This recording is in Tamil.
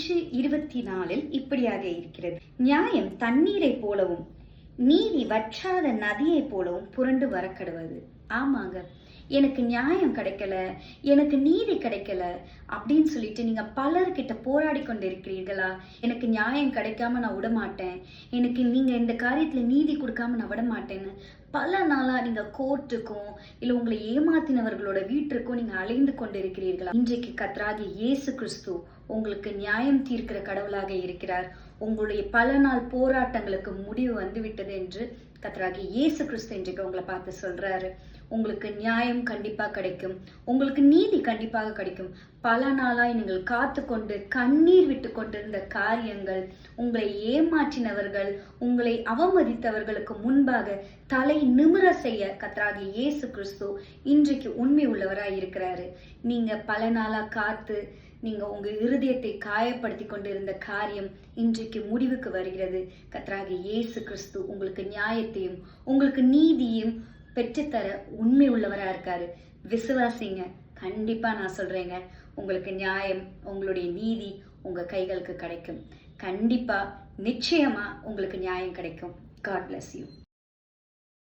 5:24 இப்படியாக இருக்கிறது, நியாயம் தண்ணீரை போலவும் நீதி வற்றாத நதியை போலவும் புரண்டு வரக்கடுவது. ஆமாங்க, எனக்கு நியாயம் கிடைக்கல, எனக்கு நீதி கிடைக்கல அப்படின்னு சொல்லிட்டு நீங்க பலர்கிட்ட போராடி கொண்டு இருக்கிறீர்களா? எனக்கு நியாயம் கிடைக்காம நான் விடமாட்டேன், எனக்கு நீங்க இந்த காரியத்துல நீதி கொடுக்காம நான் விடமாட்டேன்னு பல நாளா நீங்க கோர்ட்டுக்கும் இல்ல உங்களை ஏமாத்தினவர்களோட வீட்டிற்கும் நீங்க அலைந்து கொண்டு இருக்கிறீர்களா? இன்றைக்கு கர்த்தராகிய இயேசு கிறிஸ்து உங்களுக்கு நியாயம் தீர்க்கிற கடவுளாக இருக்கிறார். உங்களுடைய பல நாள் போராட்டங்களுக்கு முடிவு வந்துவிட்டது என்று கர்த்தராகிய இயேசு கிறிஸ்து இன்றைக்கு உங்களை பார்த்து சொல்றாரு. உங்களுக்கு நியாயம் கண்டிப்பா கிடைக்கும், உங்களுக்கு நீதி கண்டிப்பாக கிடைக்கும். பல நாளாய் நீங்கள் காத்து கொண்டு கண்ணீர் விட்டு கொண்டிருந்த காரியங்கள், உங்களை ஏமாற்றினவர்கள், உங்களை அவமதித்தவர்களுக்கு முன்பாக தலை நிமிர செய்ய கர்த்தராகிய இயேசு கிறிஸ்து இன்றைக்கு உண்மை உள்ளவராய் இருக்கிறாரு. நீங்க பல நாளா காத்து நீங்க உங்க இருதயத்தை காயப்படுத்தி கொண்டிருந்த காரியம் இன்றைக்கு முடிவுக்கு வருகிறது. கர்த்தராகிய இயேசு கிறிஸ்து உங்களுக்கு நியாயத்தையும் உங்களுக்கு நீதியும் பெற்றுத்தர உண்மை உள்ளவரா இருக்காரு. விசுவாசிங்க, கண்டிப்பா நான் சொல்றேங்க, உங்களுக்கு நியாயம் உங்களுடைய நீதி உங்க கைகளுக்கு கிடைக்கும். கண்டிப்பா நிச்சயமா உங்களுக்கு நியாயம் கிடைக்கும். God bless you.